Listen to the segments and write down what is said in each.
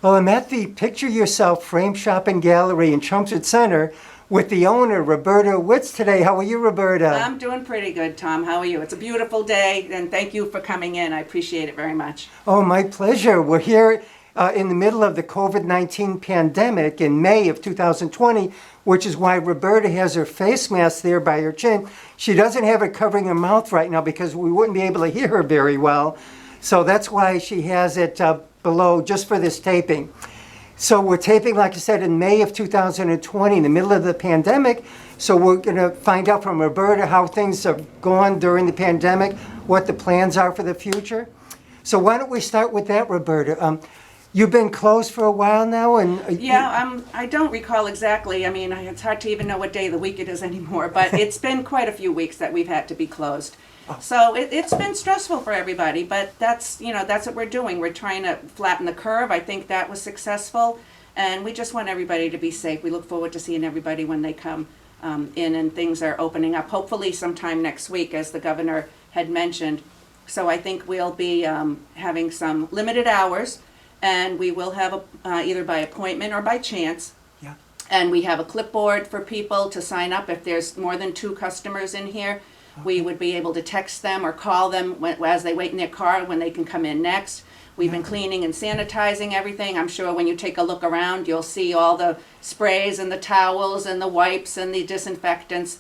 Well, I'm at the Picture Yourself Frame Shop and Gallery in Chelmsford Center with the owner, Roberta Witts, today. How are you, Roberta? I'm doing pretty good, Tom. How are you? It's a beautiful day, and thank you for coming in. I appreciate it very much. Oh, my pleasure. We're here in the middle of the COVID-19 pandemic in May of 2020, which is why Roberta has her face mask there by her chin. She doesn't have it covering her mouth right now because we wouldn't be able to hear her very well. So that's why she has it below just for this taping. So we're taping, like I said, in May of 2020, in the middle of the pandemic. So we're going to find out from Roberta how things have gone during the pandemic, what the plans are for the future. So why don't we start with that, Roberta? You've been closed for a while now, and I don't recall exactly. I mean, it's hard to even know what day of the week it is anymore, but it's been quite a few weeks that we've had to be closed. So it's been stressful for everybody, but that's what we're doing. We're trying to flatten the curve. I think that was successful, and we just want everybody to be safe. We look forward to seeing everybody when they come in and things are opening up, hopefully sometime next week, as the governor had mentioned. So I think we'll be having some limited hours, and we will have either by appointment or by chance. Yeah. And we have a clipboard for people to sign up. If there's more than 2 customers in here, we would be able to text them or call them as they wait in their car when they can come in next. We've been cleaning and sanitizing everything. I'm sure when you take a look around, you'll see all the sprays and the towels and the wipes and the disinfectants.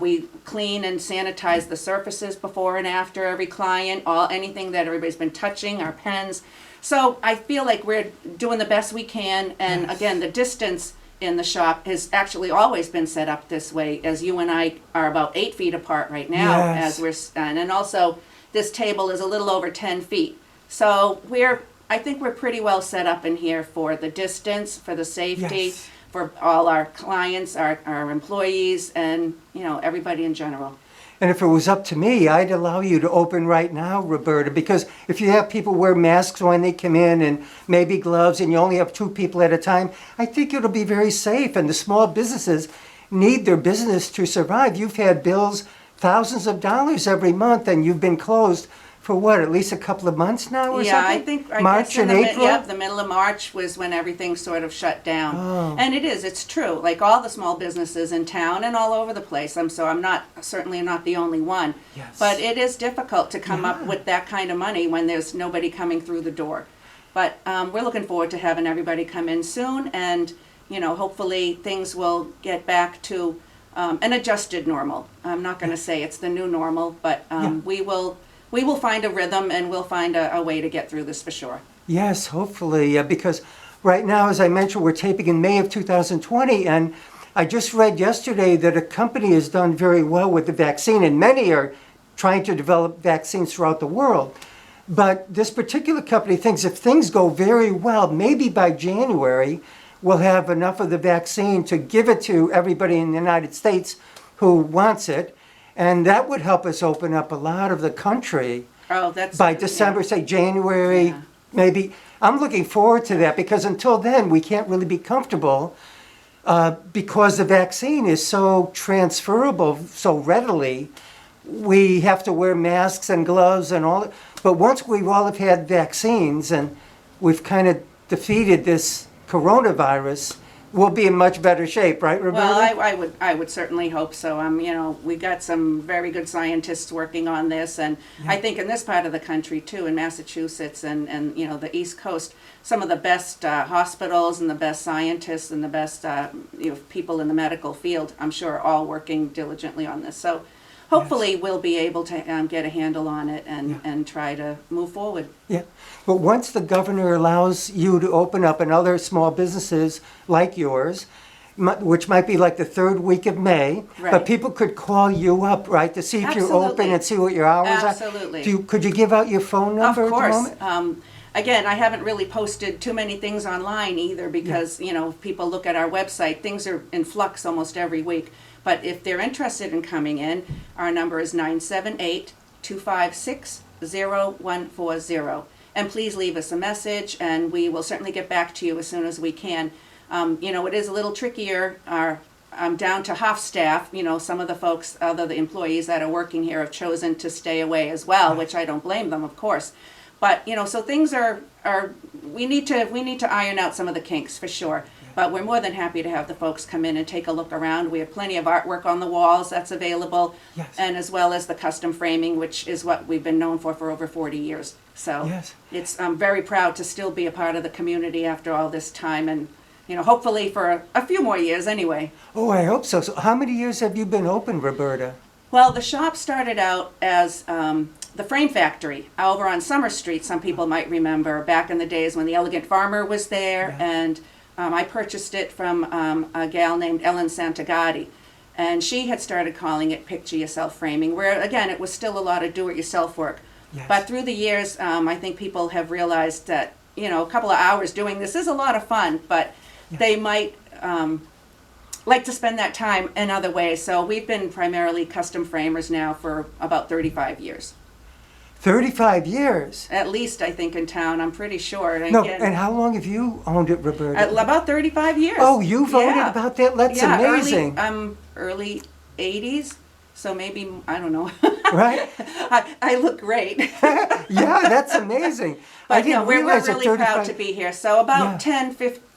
We clean and sanitize the surfaces before and after every client, anything that everybody's been touching, our pens. So I feel like we're doing the best we can. And again, the distance in the shop has actually always been set up this way, as you and I are about 8 feet apart right now, as we're, and also this table is a little over 10 feet. So I think we're pretty well set up in here for the distance, for the safety, for all our clients, our employees, and everybody in general. And if it was up to me, I'd allow you to open right now, Roberta, because if you have people wear masks when they come in and maybe gloves, and you only have 2 people at a time, I think it'll be very safe. And the small businesses need their business to survive. You've had bills, thousands of dollars every month, and you've been closed for what, at least a couple of months now or something? I think March and April? Yep, the middle of March was when everything sort of shut down. Oh. And it's true, like all the small businesses in town and all over the place. I'm certainly not the only one. Yes. But it is difficult to come up with that kind of money when there's nobody coming through the door. But we're looking forward to having everybody come in soon, and hopefully things will get back to an adjusted normal. I'm not going to say it's the new normal, but we will find a rhythm, and we'll find a way to get through this for sure. Yes, hopefully, because right now, as I mentioned, we're taping in May of 2020, and I just read yesterday that a company has done very well with the vaccine, and many are trying to develop vaccines throughout the world. But this particular company thinks if things go very well, maybe by January, we'll have enough of the vaccine to give it to everybody in the United States who wants it. And that would help us open up a lot of the country by December, say January, maybe. I'm looking forward to that, because until then, we can't really be comfortable because the vaccine is so transferable so readily. We have to wear masks and gloves and all. But once we all have had vaccines and we've kind of defeated this coronavirus, we'll be in much better shape, right, Roberta? Well, I would certainly hope so. We got some very good scientists working on this, and I think in this part of the country too, in Massachusetts and the East Coast, some of the best hospitals and the best scientists and the best people in the medical field, I'm sure, are all working diligently on this. So hopefully we'll be able to get a handle on it and try to move forward. Yeah, but once the governor allows you to open up, and other small businesses like yours, which might be like the 3rd week of May, but people could call you up, right, to see if you're open and see what your hours are? Absolutely. Could you give out your phone number at the moment? Of course. Again, I haven't really posted too many things online either, because, if people look at our website, things are in flux almost every week. But if they're interested in coming in, our number is 978-256-0140. And please leave us a message, and we will certainly get back to you as soon as we can. It is a little trickier. I'm down to half staff. Some of the folks, the employees that are working here, have chosen to stay away as well, which I don't blame them, of course. But, so things are we need to iron out some of the kinks for sure. But we're more than happy to have the folks come in and take a look around. We have plenty of artwork on the walls that's available, Yes. and as well as the custom framing, which is what we've been known for over 40 years. So Yes. I'm very proud to still be a part of the community after all this time, and hopefully for a few more years anyway. Oh, I hope so. So how many years have you been open, Roberta? Well, the shop started out as the Frame Factory over on Summer Street. Some people might remember back in the days when the Elegant Farmer was there, and I purchased it from a gal named Ellen Santagati, and she had started calling it Picture Yourself Framing, where again it was still a lot of do-it-yourself work. Yes. But through the years, I think people have realized that a couple of hours doing this is a lot of fun, but they might like to spend that time in other ways. So we've been primarily custom framers now for about 35 years. 35 years? At least, I think, in town, I'm pretty sure. And No, again, and how long have you owned it, Roberta? about 35 years. Oh, you've owned it Yeah. about that? That's amazing. Early 80s, so maybe, I don't know. Right? I look great. Yeah, that's amazing. I But didn't we're realize that really proud 35 to be here. So about Yeah.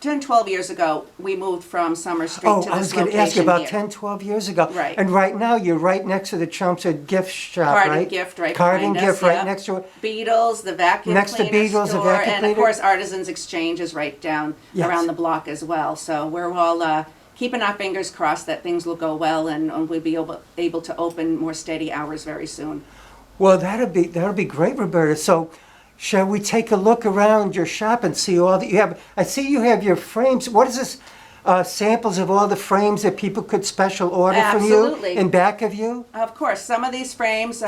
10, 12 years ago, we moved from Summer Street Oh, to I this was going to ask you location about here. 10, 12 years ago. Right. And right now, you're right next to the Chelmsford gift shop, Card right? and gift right Card and behind us, gift right yeah. next to it. Beatles, the vacuum Next to cleaner Beatles, the store, vacuum and cleaner. of course Artisans Exchange is right down Yes. around the block as well. So we're all keeping our fingers crossed that things will go well, and we'll be able to open more steady hours very soon. Well, that'll be great, Roberta. So, shall we take a look around your shop and see all that you have? I see you have your frames. What is this? Samples of all the frames that people could special order from you Absolutely. in back of you? Of course, some of these frames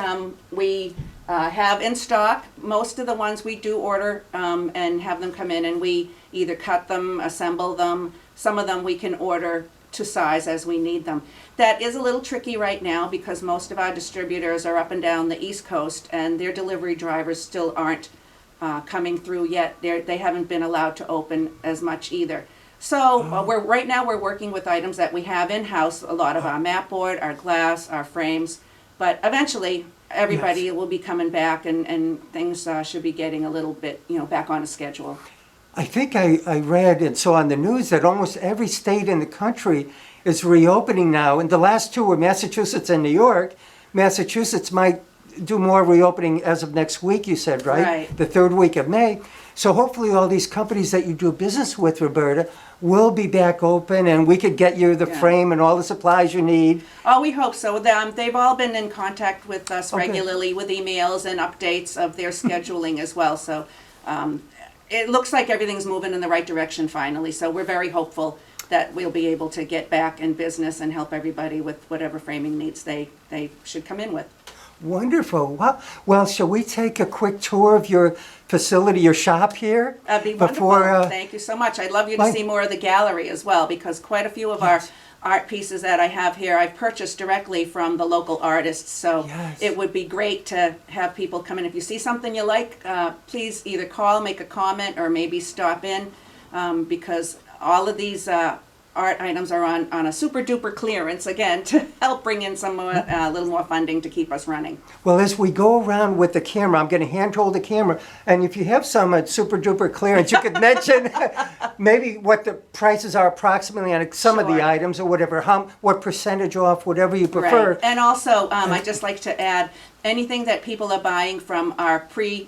we have in stock. Most of the ones we do order and have them come in, and we either cut them, assemble them. Some of them we can order to size as we need them. That is a little tricky right now because most of our distributors are up and down the East Coast, and their delivery drivers still aren't coming through yet. They haven't been allowed to open as much either. So right now we're working with items that we have in-house, a lot of our mat board, our glass, our frames, but eventually everybody Yes. will be coming back, and things should be getting a little bit back on a schedule. I think I read and saw on the news that almost every state in the country is reopening now. And the last two were Massachusetts and New York. Massachusetts might do more reopening as of next week, you said, right? Right. The third week of May. So hopefully all these companies that you do business with, Roberta, will be back open, and we could get you the Yeah. frame and all the supplies you need. Oh, we hope so. They've all been in contact with us Okay. regularly with emails and updates of their scheduling as well. So it looks like everything's moving in the right direction finally. So we're very hopeful that we'll be able to get back in business and help everybody with whatever framing needs they should come in with. Wonderful. Well, shall we take a quick tour of your facility, your shop here? That'd be wonderful. Before, Thank you so much. I'd love you to my- see more of the gallery as well, because quite a few of Yes. our art pieces that I have here I've purchased directly from the local artists. So Yes. it would be great to have people come in. If you see something you like, please either call, make a comment, or maybe stop in, because all of these art items are on a super duper clearance, again, to help bring in some more, little more funding to keep us running. Well, as we go around with the camera, I'm going to hand hold the camera, and if you have some at super duper clearance, you could mention maybe what the prices are approximately on some of the Sure. items or whatever, what percentage off, whatever you prefer. Right. And also, I'd just like to add, anything that people are buying from our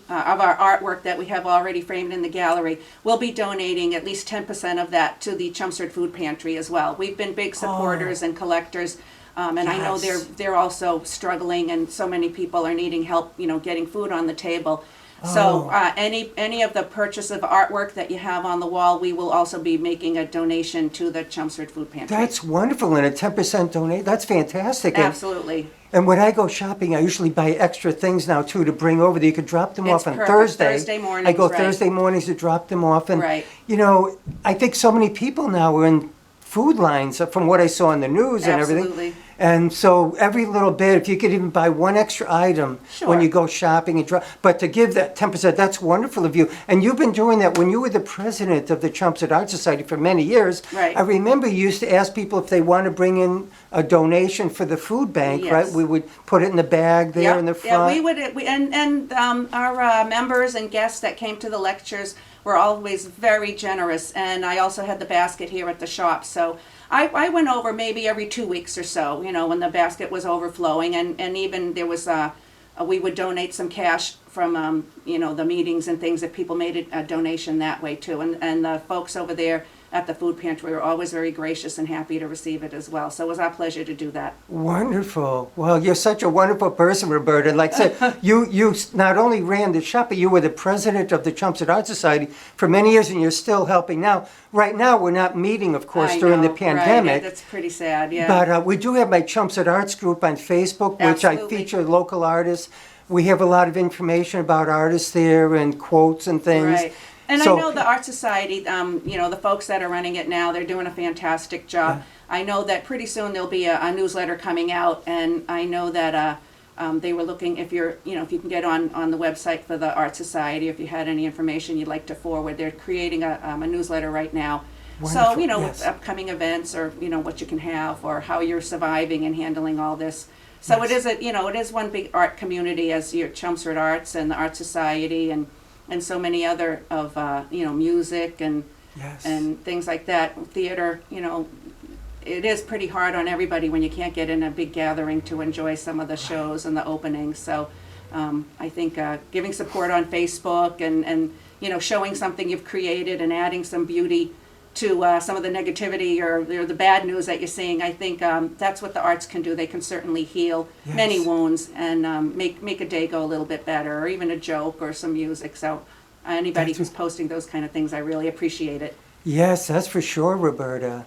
of our artwork that we have already framed in the gallery, we'll be donating at least 10% of that to the Chelmsford Food Pantry as well. We've been big supporters and collectors, and I know Yes. they're also struggling, and so many people are needing help, getting food on the table. So any of the purchase of artwork that you have on the wall, we will also be making a donation to the Chelmsford Food Pantry. That's wonderful, and a 10% donate, that's fantastic. Absolutely. And when I go shopping, I usually buy extra things now too to bring over that you could drop them It's off on perfect. Thursday. Thursday mornings, I go right. Thursday mornings to drop them off, and Right. I think so many people now are in food lines from what I saw in the news and everything. Absolutely. And so every little bit, if you could even buy one extra item when Sure. you go shopping and but to give that 10%, that's wonderful of you. And you've been doing that when you were the president of the Chelmsford Art Society for many years. Right. I remember you used to ask people if they want to bring in a donation for the food bank, Yes. right? We would put it in the bag there in the front. Yeah, we would, and our members and guests that came to the lectures were always very generous. And I also had the basket here at the shop. So I went over maybe every 2 weeks or so, you know, when the basket was overflowing. And even there was we would donate some cash from, you know, the meetings and things that people made a donation that way too. And the folks over there at the food pantry were always very gracious and happy to receive it as well. So it was our pleasure to do that. Wonderful. Well, you're such a wonderful person, Roberta. And like I said, you not only ran the shop, but you were the president of the Chelmsford Art Society for many years, and you're still helping now. Right now, we're not meeting, of course, during the pandemic. Right, that's pretty sad, yeah. But we do have my Chelmsford Arts group on Facebook, which Absolutely. I feature local artists. We have a lot of information about artists there and quotes and things. Right. And So- I know the Art Society, you know, the folks that are running it now, they're doing a fantastic job. I know that pretty soon there'll be a newsletter coming out, and I know that they were looking, if you're, you know, if you can get on the website for the Art Society, if you had any information you'd like to forward, they're creating a newsletter right now. So, Wonderful, you know, yes. with upcoming events or, you know, what you can have or how you're surviving and handling all this. So it is you know, it is one big art community as your Chelmsford Arts and the Art Society and so many other of, you know, music and Yes. and things like that. Theater, you know, it is pretty hard on everybody when you can't get in a big gathering to enjoy some of the shows and the openings. So I think giving support on Facebook and you know, showing something you've created and adding some beauty to some of the negativity or the bad news that you're seeing, I think that's what the arts can do. They can certainly heal many Yes. wounds and make a day go a little bit better, or even a joke or some music. So anybody who's posting those kind of things, I really appreciate it. Yes, that's for sure, Roberta.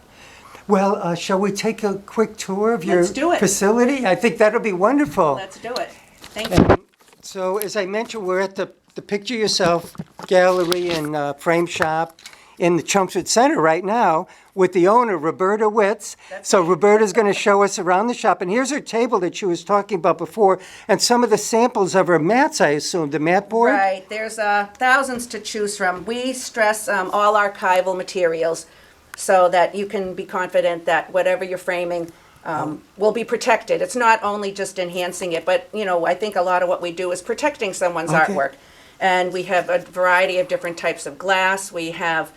Well, shall we take a quick tour of your Let's do it. facility? I think that'll be wonderful. Let's do it. Thank you. So, as I mentioned, we're at the Picture Yourself Gallery and Frame Shop in the Chelmsford Center right now with the owner, Roberta Witts. So Roberta's going to show us around the shop. And here's her table that she was talking about before, and some of the samples of her mats, I assume, the mat board? Right, there's thousands to choose from. We stress all archival materials so that you can be confident that whatever you're framing will be protected. It's not only just enhancing it, but, you know, I think a lot of what we do is protecting someone's Okay. artwork. And we have a variety of different types of glass. We have,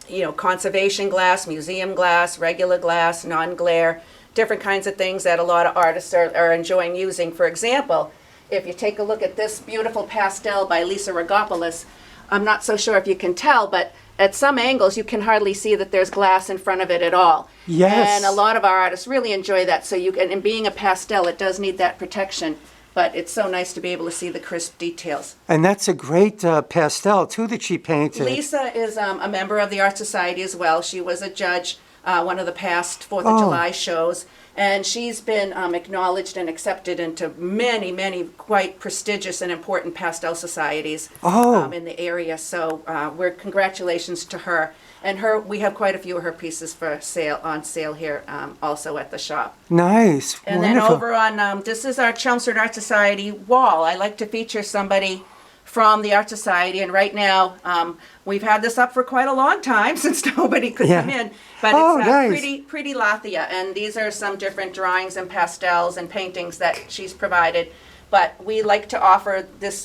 you know, conservation glass, museum glass, regular glass, non-glare, different kinds of things that a lot of artists are enjoying using. For example, if you take a look at this beautiful pastel by Lisa Rogopoulos, I'm not so sure if you can tell, but at some angles you can hardly see that there's glass in front of it at all. Yes. And a lot of our artists really enjoy that. So you can, and being a pastel, it does need that protection. But it's so nice to be able to see the crisp details. And that's a great pastel, too, that she painted. Lisa is a member of the Art Society as well. She was a judge one of the past 4th of Oh. July shows. And she's been acknowledged and accepted into many, many quite prestigious and important pastel societies in the area. So we're congratulations to her. And we have quite a few of her pieces for sale here also at the shop. Nice. And Wonderful. then over on, this is our Chelmsford Art Society wall. I like to feature somebody from the Art Society, and right now, we've had this up for quite a long time since nobody could come in. But it's nice. pretty Lathia, and these are some different drawings and pastels and paintings that she's provided. But we like to offer this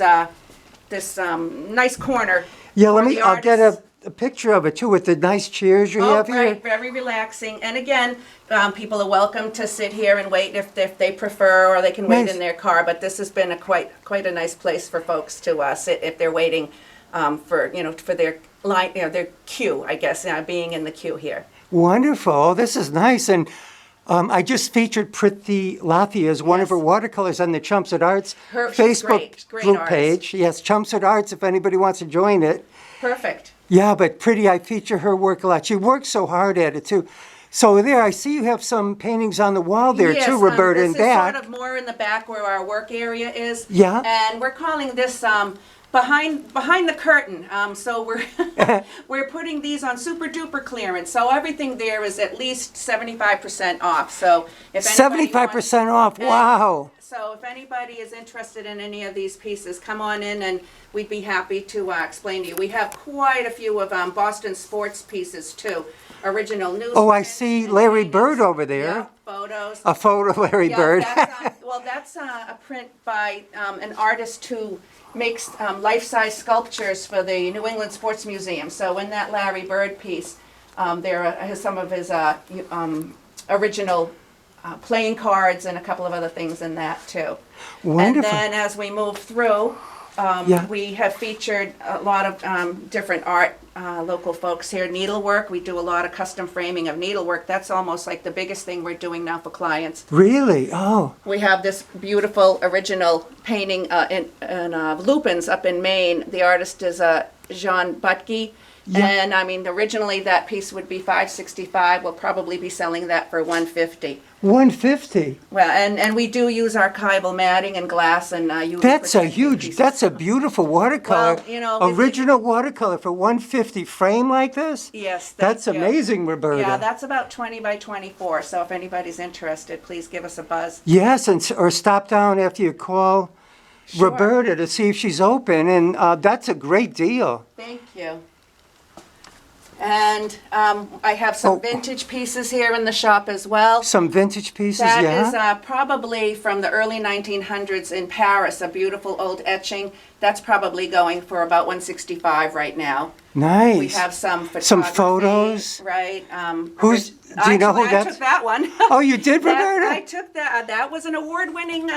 nice corner. Yeah, for the I'll get artists. a picture of it, too, with the nice chairs you have here. Right, very relaxing. And again, people are welcome to sit here and wait if they prefer, or they can wait Nice. in their car. But this has been quite a nice place for folks to sit if they're waiting for their line, their queue, I guess, being in the queue here. Wonderful. Oh, this is nice. And I just featured Priti Lathia as one of her watercolors on the Chelmsford Arts She's Facebook great group artist. page. Yes, Chelmsford Arts, if anybody wants to join it. Perfect. Yeah, but Priti, I feature her work a lot. She works so hard at it, too. So there, I see you have some paintings on the wall there, Yes, too, Roberta, in this is back. sort of more in the back where our work area is. Yeah. And we're calling this behind the curtain. So we're putting these on super duper clearance. So everything there is at least 75% off. So if anybody 75% off, wow. So if anybody is interested in any of these pieces, come on in and we'd be happy to explain to you. We have quite a few of Boston sports pieces too. Original news. Oh, I see Larry Bird over there. Yeah, photos. A photo of Larry Bird. Well, that's a print by an artist who makes life-size sculptures for the New England Sports Museum. So in that Larry Bird piece, there are some of his original playing cards and a couple of other things in that too. Wonderful. And then as we move through, Yeah. we have featured a lot of different art, local folks here. Needlework, we do a lot of custom framing of needlework. That's almost like the biggest thing we're doing now for clients. Really? Oh. We have this beautiful original painting in Lupins up in Maine. The artist is Jean Butke. Yeah. And I mean, originally that piece would be $565. We'll probably be selling that for $150. $150. Well, and we do use archival matting and glass and UV That's a protected huge, pieces. that's a beautiful watercolor. Well, you know, Original watercolor for $150 frame like this? Yes, thank That's you. amazing, Roberta. Yeah, that's about 20 by 24. So if anybody's interested, please give us a buzz. Yes, or stop down after you call Sure. Roberta to see if she's open, and that's a great deal. Thank you. And I have some Oh. vintage pieces here in the shop as well. Some vintage pieces, That yeah? is probably from the early 1900s in Paris, a beautiful old etching. That's probably going for about $165 right now. Nice. We have some photography. Some photos? Right. Do you know who I that's? took that one. Oh, you did, I Roberta? took that. That was an award-winning.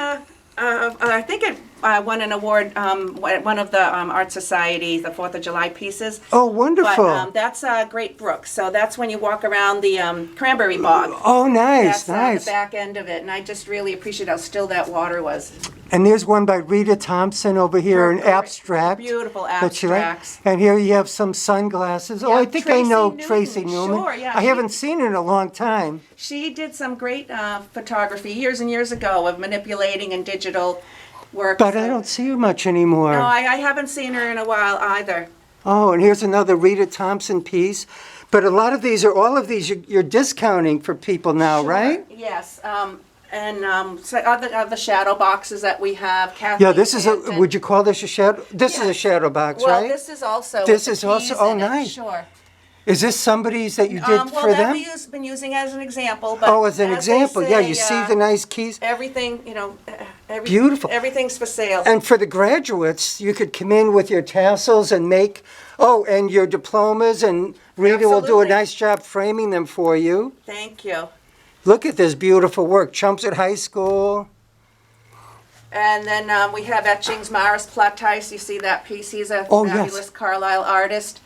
I think it won an award. One of the Art Society, the 4th of July pieces. Oh, wonderful. But that's Great Brook. So that's when you walk around the cranberry bog. Oh, nice, That's nice. the back end of it, and I just really appreciate how still that water was. And there's one by Rita Thompson over here, an abstract. Beautiful that she liked. abstracts. And here you have some sunglasses. Oh, Yeah, I think I know Tracy Tracy Newman. Newman. Sure, yeah, I she- haven't seen her in a long time. She did some great photography years and years ago of manipulating and digital work. But I don't see her much anymore. No, I haven't seen her in a while either. Oh, and here's another Rita Thompson piece. But all of these, you're discounting for people now, Sure, right? Yes. So other shadow boxes that we have. Kathleen Yeah, this is Stanton. would you call this a shadow? This is a Yes. shadow box, Well, right? this is also. This with is the also- keys oh, in it, nice. Sure. Is this somebody's that you did Well, for that them? we've been using as an example. But Oh, as an they example. Yeah, say, you see the nice keys. Everything, Beautiful. Everything's for sale. And for the graduates, you could come in with your tassels and and your diplomas, and Rita will do a Absolutely. nice job framing them for you. Thank you. Look at this beautiful work. Chelmsford High School. And then we have etchings. Maris Platteis, you see that piece. He's a Oh, yes. fabulous Carlisle artist.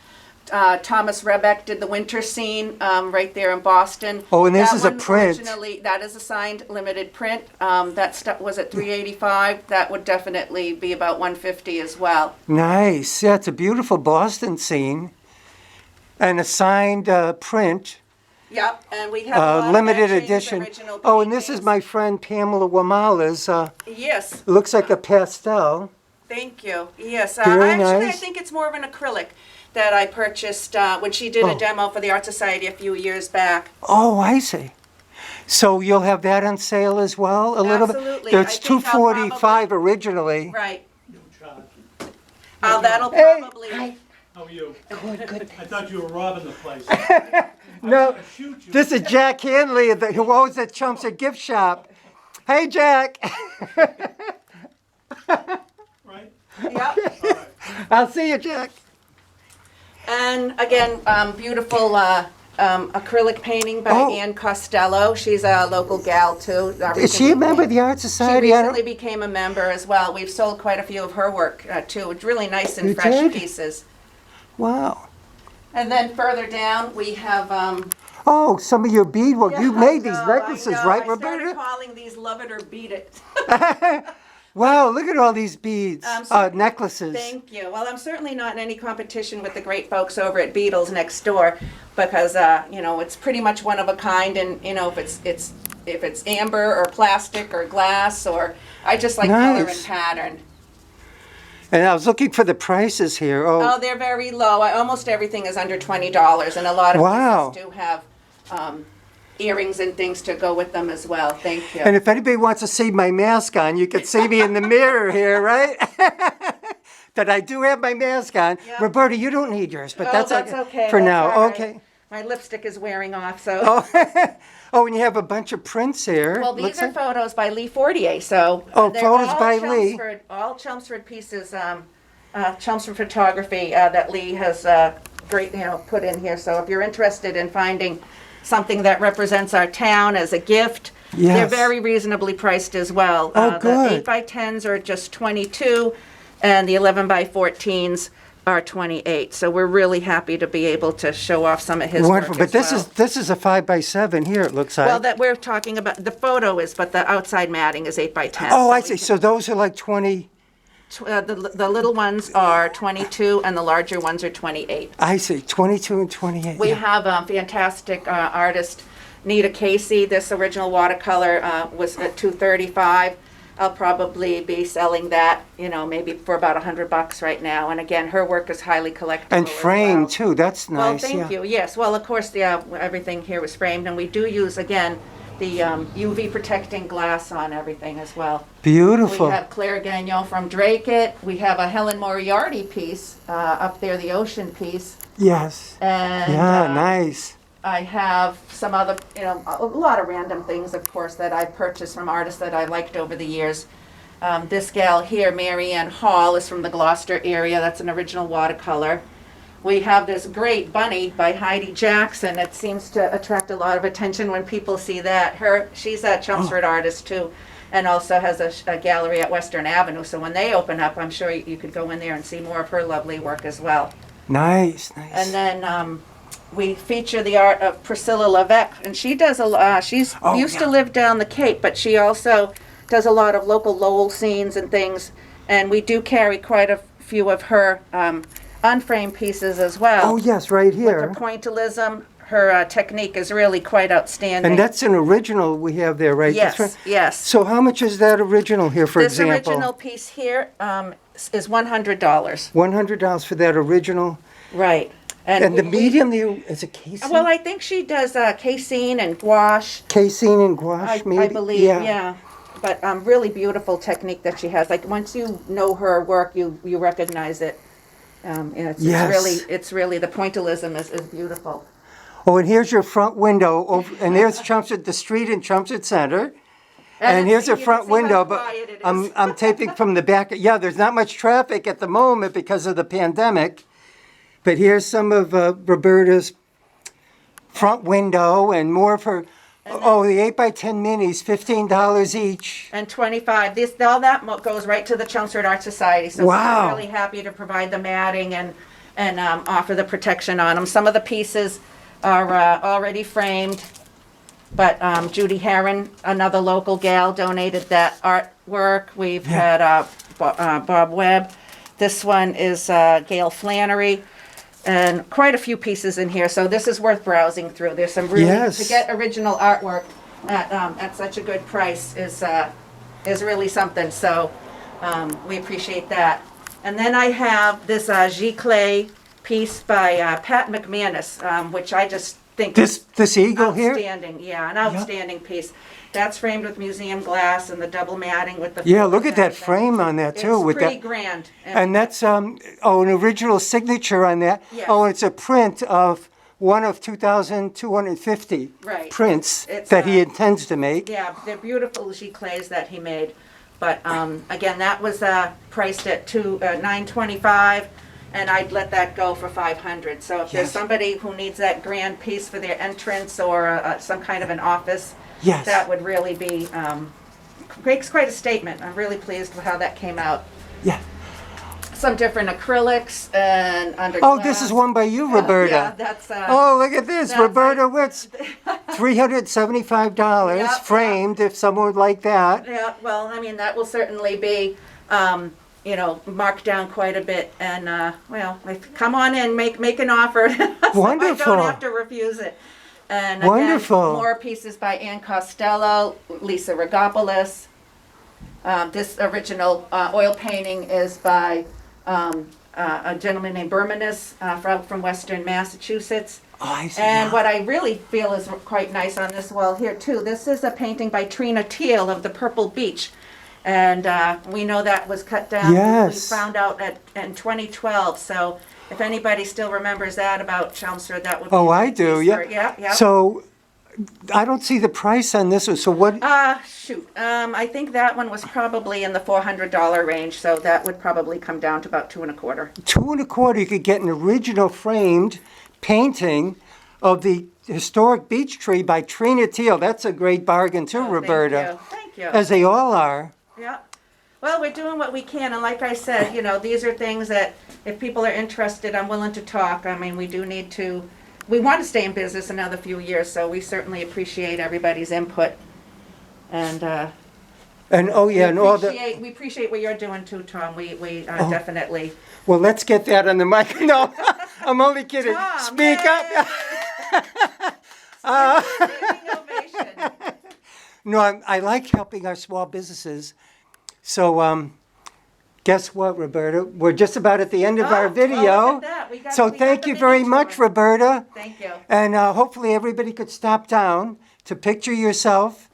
Thomas Rebeck did the winter scene right there in Boston. Oh, and this That is a one print. Originally, that is a signed limited print. That stuff was at $385. That would definitely be about $150 as well. Nice. Yeah, it's a beautiful Boston scene. And a signed print, Yep, and we have a lot of limited etchings, edition. original Oh, and this is paintings. my friend Pamela Wamala's. Yes, It looks like a pastel. thank you. Yes, Very actually, I nice. think it's more of an acrylic that I purchased when she did Oh. a demo for the Art Society a few years back. Oh, I see. So you'll have that on sale as well, a little bit? Absolutely. It's I think I'll $245 originally. Right. No charge. That'll Hey, probably. How are you? Good, good. I thought you were robbing the place. No, I shoot you. this is Jack Hanley, who owns the Chelmsford gift shop. Hey, Jack. Right? Yep. All right. I'll see you, Jack. And again, beautiful acrylic painting by Oh. Ann Costello. She's a local gal too. Is she a member of the Art She Society? I recently don't- became a member as well. We've sold quite a few of her work too. It's really nice and You fresh did? pieces. Wow. And then further down, we have. Oh, some of your beadwork. You Yeah, made I these know, necklaces, I know. right, I started Roberta? calling these "Love It or Beat It." Wow, look at all these beads, So- necklaces. Thank you. Well, I'm certainly not in any competition with the great folks over at Beatles next door, because it's pretty much one of a kind, and if it's amber or plastic or glass, or I just like color and Nice. pattern. And I was looking for the prices here. Oh, Oh, they're very low. Almost everything is under $20, and a lot of Wow. pieces do have earrings and things to go with them as well. Thank you. and if anybody wants to see my mask on, you can see me in the mirror here, right? That I do have my mask on. Yeah. Roberta, you don't need yours, but Oh, that's okay. for That's now. all right. Okay. My lipstick is wearing off, so. Oh, oh, and you have a bunch of prints here. Well, these looks are like. photos by Lee Fortier, so. Oh, they're photos all by Lee. Chelmsford, all Chelmsford pieces, Chelmsford photography that Lee has put in here. So if you're interested in finding something that represents our town as a gift, they're Yes. very reasonably priced as well. Oh, good. The 8 by 10s are just 22, and the 11 by 14s are 28. So we're really happy to be able to show off some of his Wonderful. work But as well. this is a 5x7 here, it looks like. Well, that we're talking about, the photo is, but the outside matting is 8 by 10. Oh, so I we see. can- So those are like 20. The little ones are 22, and the larger ones are 28. I see. 22 and 28. We yeah. have a fantastic artist, Nita Casey. This original watercolor was at $235. I'll probably be selling that, maybe for about $100 right now. And again, her work is highly collectible. And as framed well. too. That's Well, nice. thank you. Yes. Well, of course, everything here was framed, and we do use again the UV protecting glass on everything as well. Beautiful. We have Claire Gagnon from Drake It. We have a Helen Moriarty piece up there, the ocean piece. Yes. And Yeah, nice. I have some other, a lot of random things, of course, that I've purchased from artists that I liked over the years. This gal here, Mary Ann Hall, is from the Gloucester area. That's an original watercolor. We have this great bunny by Heidi Jackson. It seems to attract a lot of attention when people see that. She's a Chelmsford artist too, and also has a gallery at Western Avenue. So when they open up, I'm sure you could go in there and see more of her lovely work as well. Nice, nice. And then we feature the art of Priscilla Levesque, and she does she's used to live down the Cape, but she also does a lot of local Lowell scenes and things, and we do carry quite a few of her unframed pieces as well. Oh, yes, right here. With the pointillism, her technique is really quite outstanding. And that's an original we have there, right? That's yes, right. yes. So how much is that original here, for This example? original piece here is $100. $100 for that original. Right. And the medium there is a casein? Well, I think she does casein and gouache. Casein and gouache, maybe? I believe, yeah. But really beautiful technique that she has. Like once you know her work, you recognize it. It's really the pointillism is beautiful. Oh, and here's your front window, and there's Chelmsford, the street in Chelmsford Center. And here's a front window, but I'm taping from the back. Yeah, there's not much traffic at the moment because of the pandemic. But here's some of Roberta's front window and more of her. The 8 by 10 minis, $15 each. And $25. All that goes right to the Chelmsford Art Society. So Wow. we're really happy to provide the matting and offer the protection on them. Some of the pieces are already framed, but Judy Herron, another local gal, donated that artwork. We've had Bob Webb. This one is Gail Flannery. And quite a few pieces in here, so this is worth browsing through. There's some really to get original artwork at such a good price is really something. So we appreciate that. And then I have this Giclée piece by Pat McManus, which I just think This eagle here? outstanding. Yeah, an outstanding piece. That's framed with museum glass and the double matting with the. Yeah, look at and that everything. frame on that too. It's with pretty that. grand. And that's an original signature on that. Yes. Oh, it's a print of one of 2,250 Right. prints It's, that he intends to make. Yeah, they're beautiful giclées that he made. But again, that was priced at $925, and I'd let that go for $500. So if there's Yes. somebody who needs that grand piece for their entrance or some kind of an office, Yes. that would really be makes quite a statement. I'm really pleased with how that came out. Yeah. Some different acrylics and under Oh, glass. this is one by you, Roberta. Yeah, that's Oh, look at this, that's Roberta Witts, $375 Yep, framed. If someone would like that. Yeah, well, I mean, that will certainly be, marked down quite a bit. And, come on in, make an offer. So Wonderful. I don't have to refuse it. And Wonderful. again, more pieces by Ann Costello, Lisa Regopoulos. This original oil painting is by a gentleman named Bermanus from Western Massachusetts. Oh, I see. And now. what I really feel is quite nice on this wall here too, this is a painting by Trina Teal of the Purple Beach. And we know that was cut down, Yes. we found out in 2012, so If anybody still remembers that about Chelmsford, that would be. Oh, a I great do, piece yeah. for- Yeah, yeah. So I don't see the price on this one, so what, I think that one was probably in the $400 range, so that would probably come down to about 2 1/4. 2 1/4, you could get an original framed painting of the historic beech tree by Trina Teal. That's a great bargain too, Oh, Roberta. Thank you. As they all are. Yeah. Well, we're doing what we can, and like I said, these are things that if people are interested, I'm willing to talk. I mean, we do need to, we want to stay in business another few years, so we certainly appreciate everybody's input. And And, oh yeah, and all the, we appreciate what you're doing too, Tom. We Oh. definitely. well, let's get that on the mic. No, I'm only kidding. Tom, Speak yay! up. Standing ovation. No, I like helping our small businesses. So, guess what, Roberta? We're just about at the end of our Oh, video. well, look at that. So We got thank the you very meeting much, tour. Roberta. Thank you. And hopefully everybody could stop down to picture yourself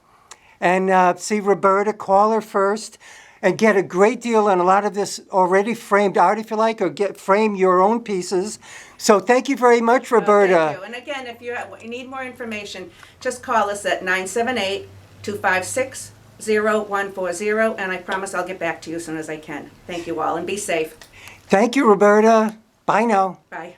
and see Roberta, call her first, and get a great deal on a lot of this already framed art, if you like, or frame your own pieces. So thank you very much, Roberta. Thank you. And again, if you need more information, just call us at 978-256-0140, and I promise I'll get back to you as soon as I can. Thank you all, and be safe. Thank you, Roberta. Bye now. Bye.